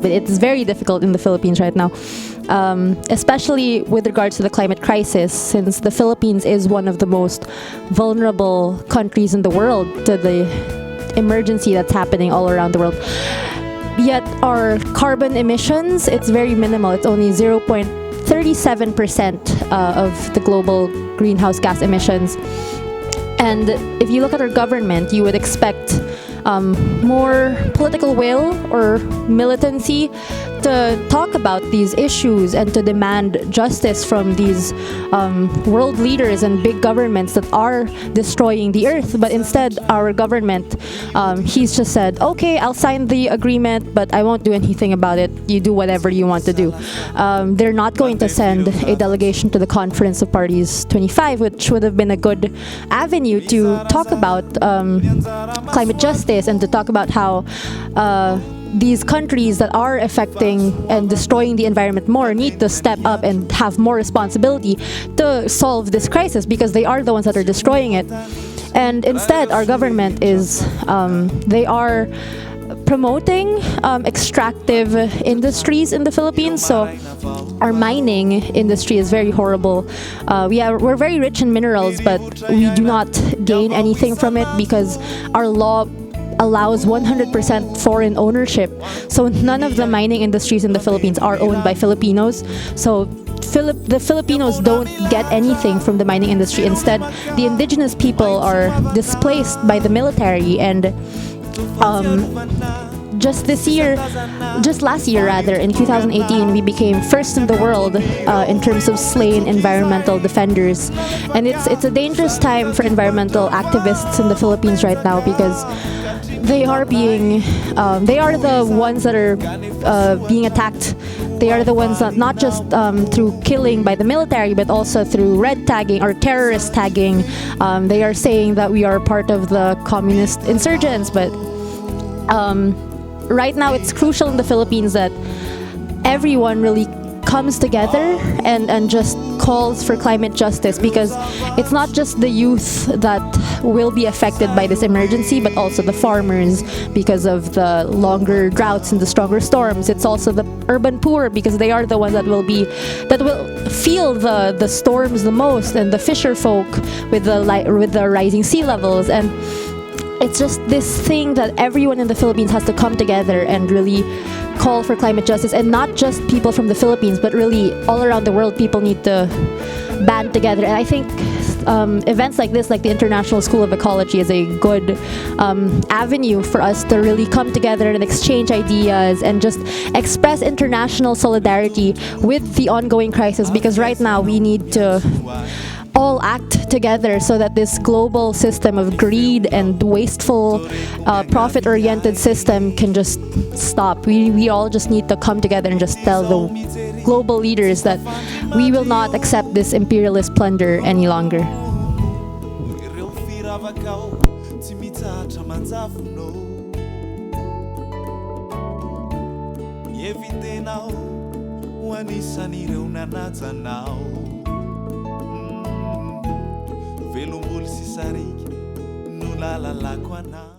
but it's very difficult in the Philippines right now, especially with regards to the climate crisis, since the Philippines is one of the most vulnerable countries in the world to the emergency that's happening all around the world. Yet our carbon emissions, it's very minimal. It's only 0.37% of the global greenhouse gas emissions. And if you look at our government, you would expect more political will or militancy to talk about these issues and to demand justice from these world leaders and big governments that are destroying the earth. But instead, our government, he's just said, okay, I'll sign the agreement, but I won't do anything about it. You do whatever you want to do. They're not going to send a delegation to the Conference of Parties 25, which would have been a good avenue to talk about climate justice and to talk about how these countries that are affecting and destroying the environment more need to step up and have more responsibility to solve this crisis, because they are the ones that are destroying it. And instead, our government is, they are promoting extractive industries in the Philippines. So our mining industry is very horrible. We're very rich in minerals, but we do not gain anything from it because our law allows 100% foreign ownership. So none of the mining industries in the Philippines are owned by Filipinos. So the Filipinos don't get anything from the mining industry. Instead, the indigenous people are displaced by the military. And just last year, in 2018, we became first in the world in terms of slain environmental defenders. And it's a dangerous time for environmental activists in the Philippines right now, because they are the ones that are being attacked. They are the ones that, not just through killing by the military, but also through red tagging or terrorist tagging. They are saying that we are part of the communist insurgents, but right now it's crucial in the Philippines that everyone really comes together and just calls for climate justice, because it's not just the youth that will be affected by this emergency, but also the farmers because of the longer droughts and the stronger storms. It's also the urban poor, because they are the ones that will feel the storms the most, and the fisher folk with the rising sea levels. And it's just this thing that everyone in the Philippines has to come together and really call for climate justice. And not just people from the Philippines, but really all around the world, people need to band together. And I think events like this, like the International School of Ecology, is a good avenue for us to really come together and exchange ideas and just express international solidarity with the ongoing crisis, because right now we need to all act together so that this global system of greed and wasteful, profit-oriented system can just stop. We all just need to come together and just tell the global leaders that we will not accept this imperialist plunder any longer. Velombolo sy sariky no lalalako anao.